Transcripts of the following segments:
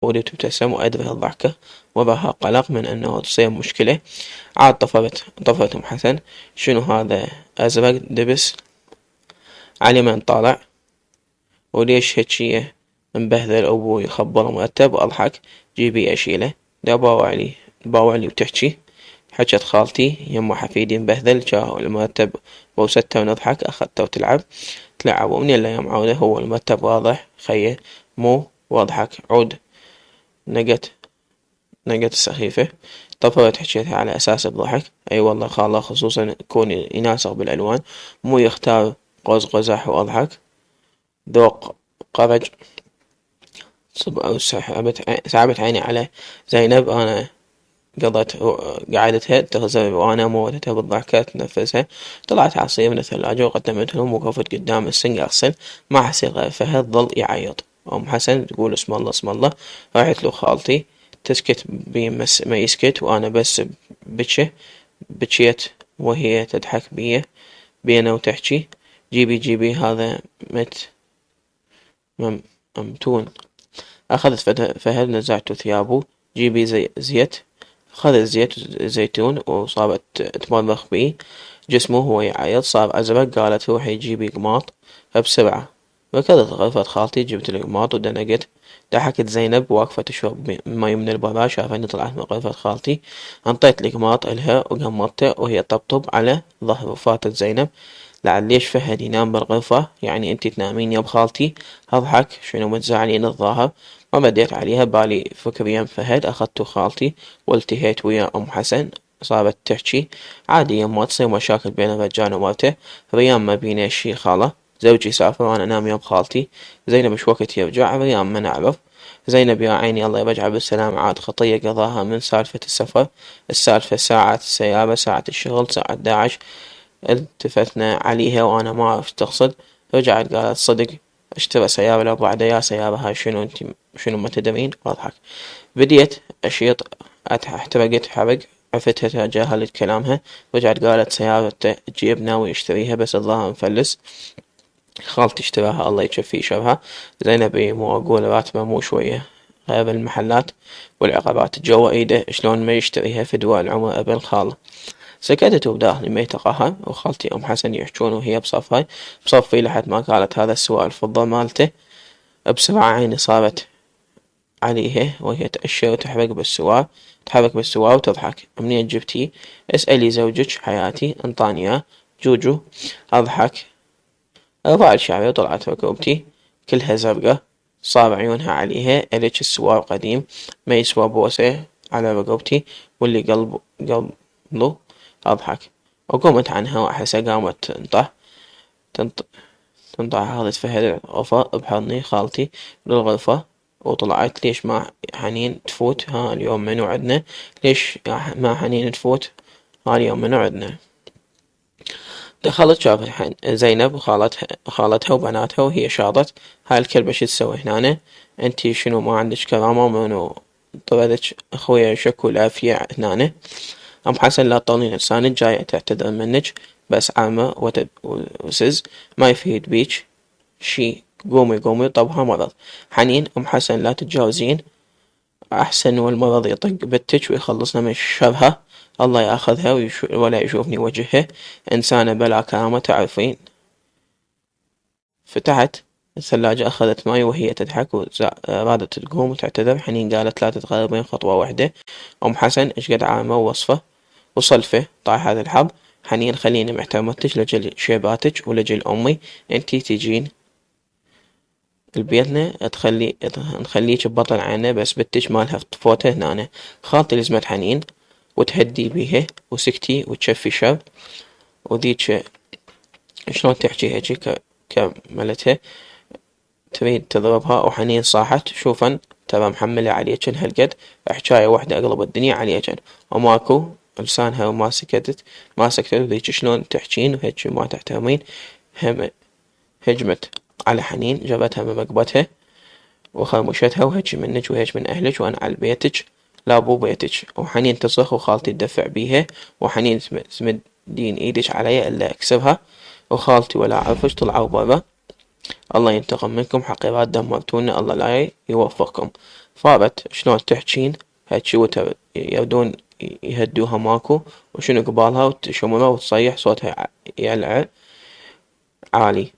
ولي تبتسم وأدبها الضحكة وبها قلق من أنه تصير مشكلة. عاد طفت أم حسن: شنو هذا أزرق دبس علي من طالع، وليش هيجي مبهذل أبوي خبر مرتب. وأضحك: جيبي أشيله. باوعلي وتحجي. حجت خالتي: يما حفيدي مبهذل جاه المرتب بوسته ونضحك. أخذته وتلعب ومن يلا يا معودة هو المرتب واضح خيه مو واضحك. عود نقت السخيفة. طفرت حجيتها على أساس بضحك: أي والله خالة، خصوصا يكون يناسق بالألوان، مو يختار قوس قزح. وأضحك: ذوق قرج. سحبت عيني على زينب. أنا قعدتها تغزر وأنا موتتها بالضحكة تنفسها. طلعت عصير من الثلاجة وقدمت لهم، وقفت قدام السنق أغسل. ما حسيت غير فهد ظل يعيط. أم حسن تقول: اسم الله اسم الله. راحت له خالتي تسكت بي ما يسكت، وأنا بس بكيت وهي تضحك بينا وتحكي: جيبي هذا ممتون. أخذت فهد نزعته ثيابه: جيبي زيت. أخذت زيت زيتون وصابت تمضخ بيه جسمه وهو يعيط. صار أزرق. قالت: روحي جيبي قماط بسرعة. ركضت غرفة خالتي، جبت القماط ودنقت. ضحكت زينب واقفة تشرب ماي من البراد. شافني طلعت من غرفة خالتي، انطيت القماط إلها وقمضته وهي طبطب على ظهر. وفاتت زينب: ليش فهد ينام بالغرفة؟ يعني انتي تنامين يا بخالتي؟ اضحك: شنو متزعلين الظاهر؟ ما بديت عليها بالي فكر يم فهد. اخذته خالتي والتهيت ويا ام حسن. صارت تحكي: عادي يما تصير مشاكل بين الرجال ومرته، ريان ما بينا شي خالة، زوجي سافر وانا انام يم خالتي. زينب مش وقت يرجع؟ ريان ما نعرف. زينب يا عيني الله يرجعها بالسلامة، عاد خطية قضاها من سالفة السفر. السالفة ساعة السيارة، ساعة الشغل، ساعة 11. التفتنا عليها وانا ما اعرف تقصد. رجعت قالت: صدق اشترى سيارة لو بعد يا سيارة هاي شنو انتي شنو ما تدرين؟ واضحك. بديت اشيط احترقت حرق. عفتها تجاهلت كلامها. رجعت قالت: سيارة تجيب ناوي اشتريها بس الظاهر مفلس. خالتي اشتراها الله يجفي شرها. زينب مو اقول راتبه مو شوية غير المحلات والعقارات جوا ايده، شلون ما يشتريها في دول العمر ابن خاله. سكتت وبداخلي ما يتقهر. وخالتي أم حسن يحجون وهي بصفي لحد ما قالت: هذا السواء الفضة مالته. بسرعة عيني صارت عليها وهي تأشر وتحرك بالسواء وتضحك: منين جبتيه؟ اسألي زوجك حياتي، انطاني اياه جوجو. أضحك: رفعت شعري وطلعت ركوبتي كلها زرقة. صار عيونها عليها. إليش السوار قديم ما يسوى بوسه على رقبتي واللي قلبه. أضحك وقمت عنها وأحسها قامت تنطح هذا فهد الغرفة بحضني خالتي للغرفة وطلعت: ليش ما حنين تفوت؟ ها اليوم منو عدنا؟ ليش ما حنين تفوت؟ ها اليوم منو عدنا؟ دخلت شافت زينب خالتها وبناتها وهي شاطت: هاي الكلبة شو تسوي هنا؟ انتي شنو ما عندك كرامة؟ ومنو طردك اخويا شكو العافية هنا؟ أم حسن: لا تطولين لسانك، جاية تعتذر منك بس عامة وسز ما يفيد بيج شي. قومي طبها مرض. حنين: أم حسن لا تتجاوزين، أحسن والمرض يطق بنتك ويخلصنا من شرها. الله ياخذها ولا يشوفني وجهها. إنسانة بلا كرامة تعرفين. فتحت الثلاجة أخذت ماي وهي تضحك ورادت تقوم وتعتذر. حنين قالت: لا تتقربين خطوة واحدة. أم حسن: إيش قد عامة ووصفة وصلفة طاحت الحب. حنين: خليني محترمتك لجل شيباتك ولجل أمي. انتي تجين البيتنا نخليك ببطل عنا بس بنتك مالها فوتة هنا. خالتي لزمت حنين وتهدي بيها وسكتي وتشفي شر. وذيك شلون تحكي هيجي كملتها تريد تضربها. وحنين صاحت: شوفن ترى محملة عليكن هالقد حكاية واحدة أقلب الدنيا عليكن. وماكو لسانها وما سكتت ذيك شلون تحجين وهيك ما تحترمين. هجمت على حنين جابتها من رقبتها وخرمشتها: وهيك منك وهيك من أهلك وأنا على بيتك لا بو بيتك. وحنين تصرخ وخالتي تدفع بيها. وحنين تمدين ايدك عليا الا اكسرها. وخالتي ولا اعرفش طلعوا برا. الله ينتقم منكم حقيرات دمرتونا، الله لا يوفقكم. صابت شلون تحجين هالشي يبدون يهدوها ماكو وشنو قبالها وتشمرها وتصيح صوتها يعلى عالي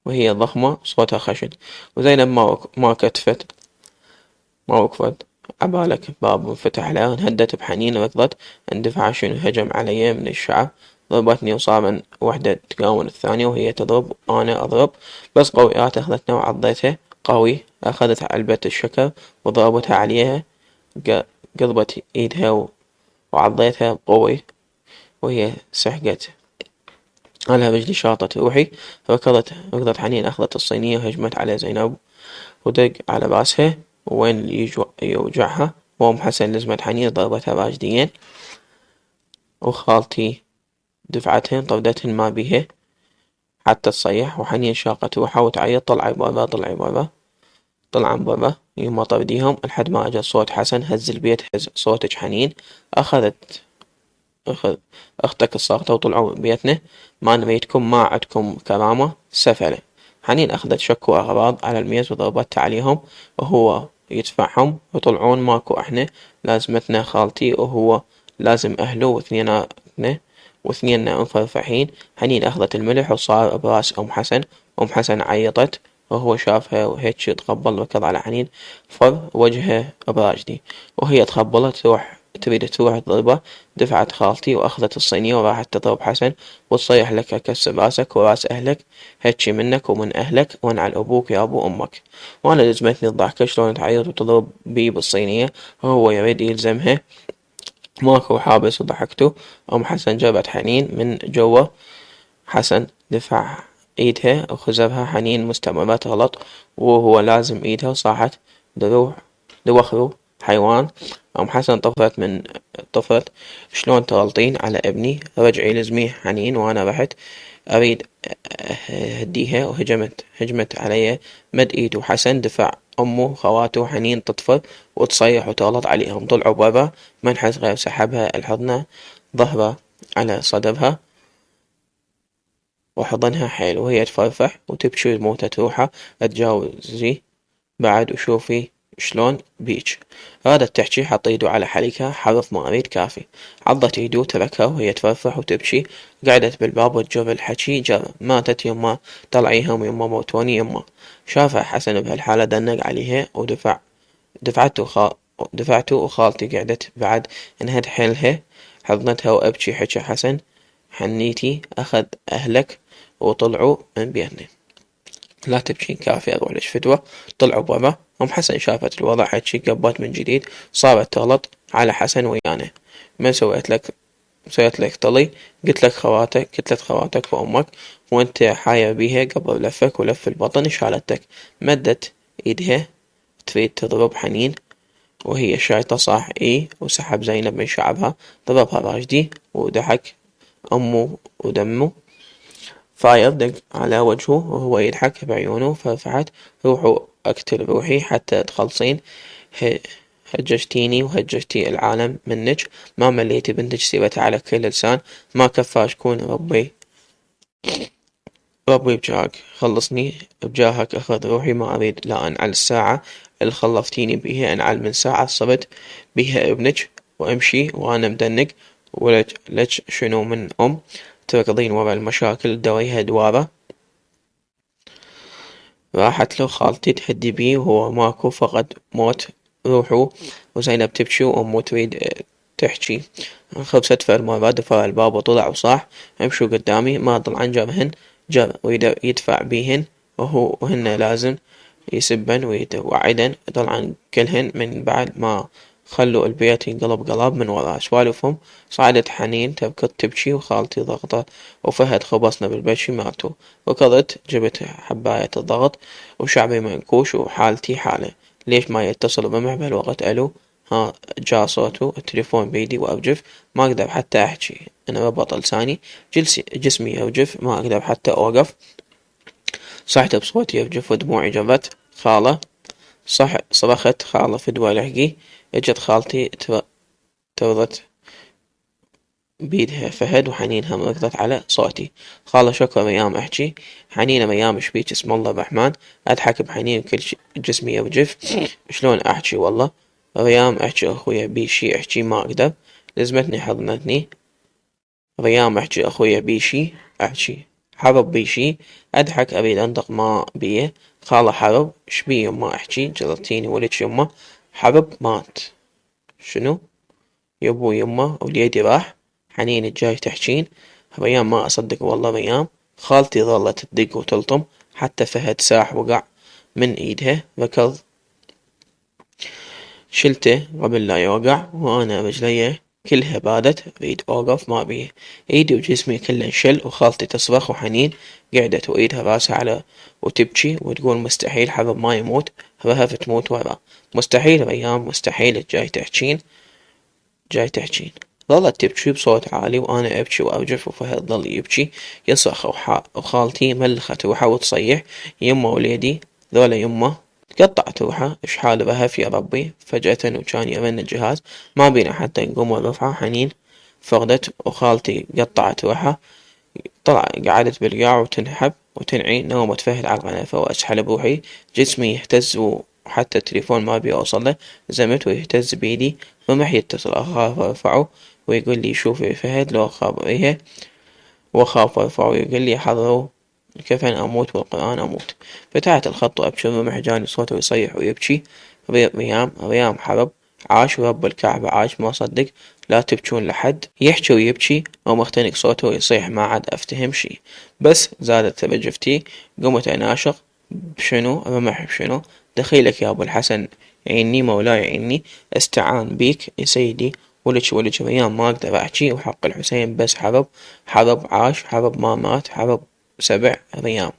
وهي ضخمة صوتها خشن. وزينب ما كتفت ما وقفت عبالك باب انفتح عليها انهدت بحنين ركضت اندفع شنو هجم علي من الشعب ضربتني وصار وحدة تقاوم الثانية وهي تضرب وأنا أضرب بس قويات أخذتنا وعضيتها قوي أخذت علبة الشكر وضربتها عليها قضبت إيدها وعضيتها قوي وهي سحقت على رجلي شاطت روحي ركضت حنين أخذت الصينية وهجمت على زينب ودق على راسها وين اللي يوجعها وأم حسن لزمت حنين ضربتها راجدين وخالتي دفعتهن طردتهن ما بيها حتى تصيح وحنين شاقت روحها وتعيط طلعي برا طلعن برا يما طرديهم لحد ما اجى صوت حسن هز البيت هز صوتك حنين أخذ أختك الصاغتة وطلعوا من بيتنا ما نريدكم ما عدكم كرامة سفلة. حنين أخذت شك وأغراض على الميز وضربتها عليهم وهو يدفعهم وطلعون ماكو احنا لازمتنا خالتي وهو لازم أهله واثنيننا مفرفحين. حنين أخذت الملح وصار براس أم حسن. أم حسن عيطت وهو شافها وهيك تقبل ركض على حنين فر وجهه براجدي وهي تقبلت تريد تروح تضربه دفعت خالتي وأخذت الصينية وراحت تضرب حسن وتصيح لك أكسر راسك وراس أهلك هيجي منك ومن أهلك وانعل أبوك يا أبو أمك. وأنا لزمتني الضحكة شلون تعيط وتضرب بي بالصينية وهو يريد يلزمها ماكو حابس وضحكتو. أم حسن جابت حنين من جوا حسن دفع ايدها وخزرها حنين مستمرة تغلط وهو لازم ايدها وصاحت دوخرو حيوان. أم حسن طفت شلون تغلطين على ابني رجعي لزمي حنين وأنا رحت أريد أهديها هجمت علي مد ايده حسن دفع أمه خواته حنين تطفر وتصيح وتغلط عليهم طلعوا برا منحس غير سحبها الحضنة ظهره على صدرها وحضنها حيل وهي تفرفح وتبكي موتة روحها اتجاوزي بعد وشوفي شلون بيج. رادت تحكي حط ايده على حليكها حرف ما اريد كافي عضت ايده تركها وهي تفرفح وتبكي قعدت بالباب وتجر الحكي جر ماتت يما طلعيهم يما موتوني يما. شافها حسن بهالحالة دنق عليها دفعته وخالتي قعدت بعد انهد حيلها حضنتها وابكي حكى حسن حنيتي اخذ اهلك وطلعوا من بيتنا لا تبكين كافي اروح لك فدوة. طلعوا برا. ام حسن شافت الوضع حكي قبت من جديد صارت تغلط على حسن ويانا من سويت لك طلي قلت خواتك وامك وانت حاير بيها قبل لفك ولف البطن شالتك مدت ايدها تريد تضرب حنين وهي شايطة صاح وسحب زينب من شعرها ضربها راجدي ودحك أمه ودمه فاير دق على وجهه وهو يضحك بعيونه فرفعت روحوا أقتل روحي حتى تخلصين هججتيني وهججتي العالم منك ما مليتي بنتك سيرتها على كل لسان ما كفاش كون ربي بجاك خلصني بجاهك أخذ روحي ما أريد لا أنعل الساعة اللي خلفتيني بيها أنعل من ساعة صرت بيها ابنك وأمشي وأنا مدنق ولك شنو من تركضين ورا المشاكل دويها دوارة. راحت له خالتي تهدي بيه وهو ماكو فقد موت روحه وزينب تبكي وأمه تريد تحكي خبست فر مرة دفع الباب وطلع وصاح امشوا قدامي ما ضل عن جرهن جر ويدفع بيهن وهن لازم يسبن ويتوعدن طلعن كلهن من بعد ما خلوا البيت ينقلب قلب من وراء سوالفهم. صعدت حنين تبكي وخالتي ضغطت وفهد خبصنا بالبشي ماتوا ركضت جبت حباية الضغط وشعبي منكوش وحالتي حالة ليش ما يتصل بمع بهالوقت الو ها جا صوته التليفون بيدي وأوجف ما أقدر حتى أحكي أنا ربط لساني جسمي يوجف ما أقدر حتى أوقف صحت بصوتي يوجف ودموعي جرت خالة صرخت خالة فدوى لحقي اجت خالتي ترضت بيدها فهد وحنين هم ركضت على صوتي. خالة شكرا ريام أحجي، حنينة ريام شبيك اسم الله الرحمن، أضحك بحنين كل جسمي يرجف، شلون أحجي والله. ريام أحجي أخويا بيشي أحجي ما أقدر، لزمتني حضنتني. ريام أحجي أخويا بيشي أحجي حرب بيشي، أضحك أريد أنطق ما بيه. خالة حرب شبي يما أحجي جلطيني ولدش يما. حرب مات. شنو؟ يبو يما وليدي راح. حنين الجاي تحجين. ريام ما أصدق والله ريام. خالتي ظلت تدق وتلطم حتى فهد ساح وقع من ايدها ركض شلته قبل لا يوقع، وأنا رجليه كلها بادت أريد أوقف ما بيه، إيدي وجسمي كله انشل. وخالتي تصرخ وحنين قعدت وإيدها راسها على وتبكي وتقول مستحيل حرب ما يموت، رهف تموت وراه. مستحيل ريام مستحيل جاي تحجين. ظلت تبكي بصوت عالي وأنا أبكي وأرجف وفهد ظل يبكي يصرخ وخالتي ملخت روحها وتصيح يما وليدي ذولا يما. قطعت روحه اشحال رهف يا ربي. فجأة وكان يرن الجهاز ما بينا حتى نقوم ونرفعه. حنين فقدت وخالتي قطعت روحه. قعدت بالقاع وتنحب وتنعي. نومت فهد على الغنفة وأسحل بروحي جسمي يهتز وحتى التليفون ما أبي أوصله. زمت ويهتز بيدي رمح يتصل أخاف أرفعه ويقول لي شوفي فهد لو خبريه، وأخاف أرفعه ويقول لي حضروا الكفن أموت والقرآن أموت. فتحت الخط وأبشر رمح جاني صوته يصيح ويبكي. ريام حرب عاش ورب الكعبة عاش ما صدق. لا تبكون لحد يحكي ويبكي ومختنق صوته ويصيح ما عاد أفتهم شي، بس زادت رجفتي. قمت أناشق بشنو رمح بشنو. دخيلك يا أبو الحسن عيني مولاي عيني، استعان بيك يا سيدي. ولج ريام ما أقدر أحكي وحق الحسين بس حرب عاش حرب ما مات حرب سبع ريام.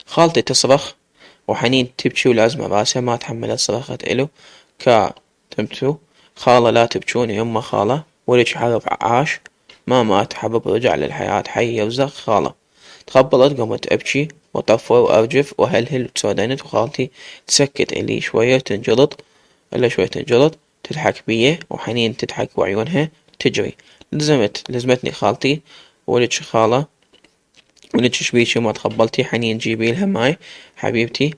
خالتي تصرخ وحنين تبكي ولازمة راسها ما تحملت صرخة إلو تمتو. خالة لا تبكون يما خالة ولج حرب عاش ما مات حرب رجع للحياة حي يرزق. خالة تقبلت قمت أبكي وطفر وأرجف وهلهل وتسودنت. وخالتي تسكت إلي شوية تنجلط إلا شوية تنجلط تضحك بيه وحنين تضحك وعيونها تجري. لزمتني خالتي ولج خالة ولج شبيشي ما تقبلتي. حنين جيبي لها ماي حبيبتي.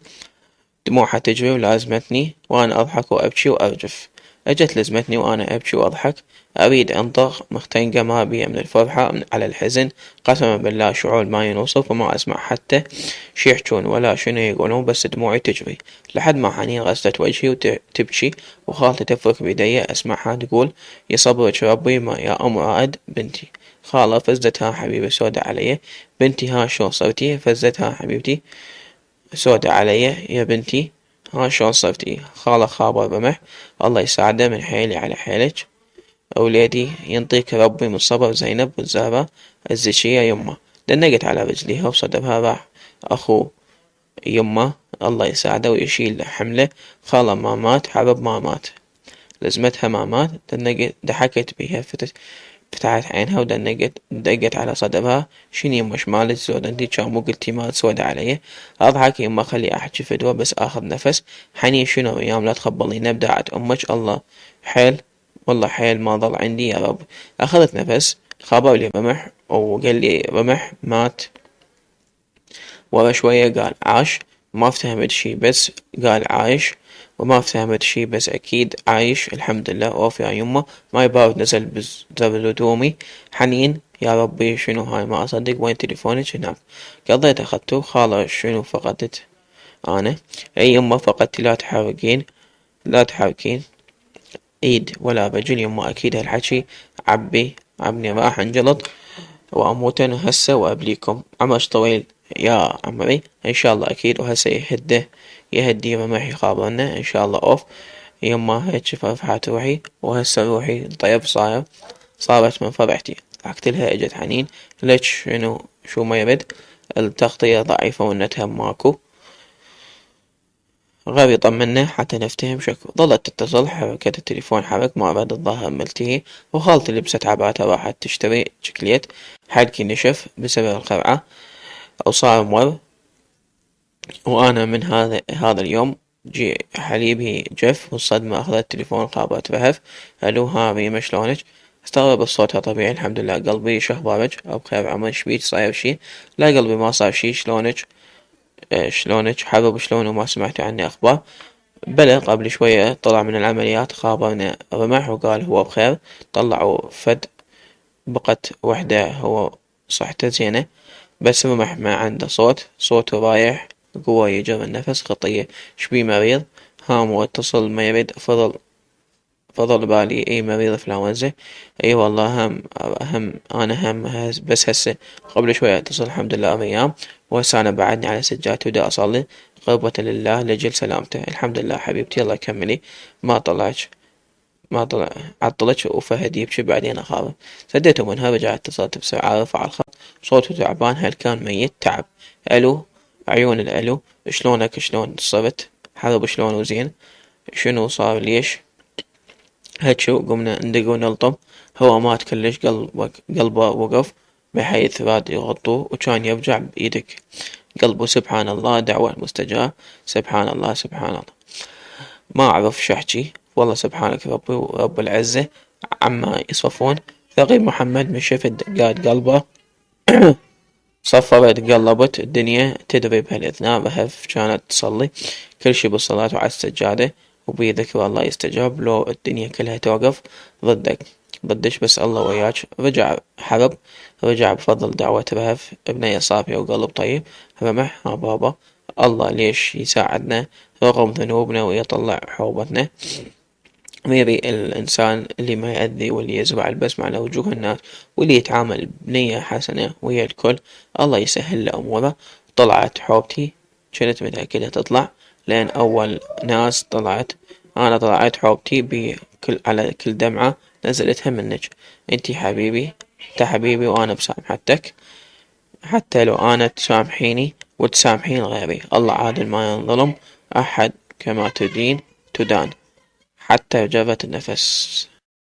دموعها تجري ولازمتني وأنا أضحك وأبكي وأرجف. أجت لزمتني وأنا أبكي وأضحك أريد أنطق مختنقة ما بي من الفرحة على الحزن. قسما بالله شعور ما ينوصف وما أسمع حتى شي يحجون ولا شنو يقولون بس دموعي تجري لحد ما حنين غسلت وجهي وتبكي. وخالتي تفرك بيدي أسمعها تقول يصبرك ربي ما يا أم رائد بنتي. خالة فزتها حبيبة سودة علي بنتي ها شو صرتي. فزتها حبيبتي سودة علي يا بنتي ها شلون صرتي. خالة خابر رمح الله يساعده من حيلي على حيلك. أولادي ينطيك ربي من صبر. زينب والزهرة الزكية يمه دنقت على رجليها وصدرها راح أخو يمه الله يساعده ويشيل حمله. خالة ما مات حرب ما مات لزمتها ما مات. ضحكت بيها فتحت عينها دقت على صدرها. شني يما شمالك زود عندي كان مو قلتي ما تسود علي. اضحك يما خلي احكي فدوة بس اخذ نفس. حنين شنو ايام لا تخبلينا بداعة امك الله حيل والله حيل ما ظل عندي يا رب. اخذت نفس خبر لي رمح وقال لي رمح مات. ورا شوية قال عاش. ما فهمت شي بس قال عايش وما فهمت شي بس أكيد عايش الحمد لله. أوف يا يمه ما يبارد نزل بزر هدومي. حنين يا ربي شنو هاي ما أصدق وين تليفونك هناك. قضيت أخدته. خالة شنو فقدت أنا. أي يمه فقدتي لا تحركين ايد ولا رجل يمه اكيد هالحكي عبني راح انجلط واموت انا هسه وابليكم عمش طويل يا عمري ان شاء الله اكيد. وهسه يهدي رمح يخابرنا ان شاء الله. اوف يما هيك فرحت روحي وهسه روحي طيب صارت من فرحتي. حكت لها اجت حنين ليش شو ما يرد التغطية ضعيفة والنت هم ماكو. غاب يطمنا حتى نفتهم شكو. ظلت تتصل حركة التليفون حرك ما بعد الظاهر ملتهي. وخالتي لبست عباتها راحت تشتري شكليت. حلكي نشف بسبب القرعة أو صار مر. وأنا من هذا اليوم جي حليبي جف والصدمة أخذت التليفون خابرت رهف. ألو ها ريما شلونك. استغرب صوتها طبيعي الحمد لله. قلبي شخبارك أو بخير عمر شبيك صاير شي؟ لا قلبي ما صار شي. شلونك؟ شلونك حبب شلون وما سمعتي عني أخبار؟ بلى قبل شوية طلع من العمليات خابرنا رمح وقال هو بخير. طلعوا فد بقت وحدة هو صحته زينة بس رمح ما عنده صوته رايح قوة يجر النفس خطية. شبي مريض؟ هام واتصل ما يرد فضل بالي اي مريض انفلونزا. اي والله هم انا بس هسه قبل شوية اتصل الحمد لله ايام وهسه انا بعدني على سجادتي ودا اصلي قربة لله لجل سلامته. الحمد لله حبيبتي الله يكملي. ما طلعش ما طلع عطلتش وفهد يبكي بعدين اخابر. سديته منها رجعت اتصلت بسرعة رفع الخط صوته تعبان هل كان ميت تعب. الو عيون الالو شلونك شلون صرت حرب شلون وزين شنو صار ليش هيجي قمنا ندق ونلطم. هو مات كلش قلبه وقف بحيث راد يغطوه وكان يرجع بإيدك قلبه. سبحان الله دعوة مستجاب. سبحان الله سبحان الله ما أعرف شو أحكي والله. سبحانك ربي ورب العزة عما يصفون. ثقيب محمد من شفت دقات قلبه صفرت قلبت الدنيا تدري بهالأثناء بهف كانت تصلي كل شي بالصلاة وعلى السجادة وبي ذكر الله يستجاب لو الدنيا كلها توقف ضدش بس الله وياك. رجع حرب رجع بفضل دعوة بهف ابنية صافية وقلب طيب. رمح ها بابا الله ليش يساعدنا رغم ذنوبنا ويطلع حوبتنا. ويبي الإنسان اللي ما يأذي واللي يزرع البسمة على وجوه الناس واللي يتعامل بنية حسنة ويا الكل الله يسهل له أموره. طلعت حوبتي كنت متأكدة تطلع لأن أول ناس طلعت. أنا طلعت حوبتي بكل على كل دمعة نزلتها منك. انتي حبيبي انت حبيبي وأنا بسامحتك حتى لو أنا تسامحيني وتسامحين غيري. الله عادل ما ينظلم أحد كما تدين تدان. حتى جابت النفس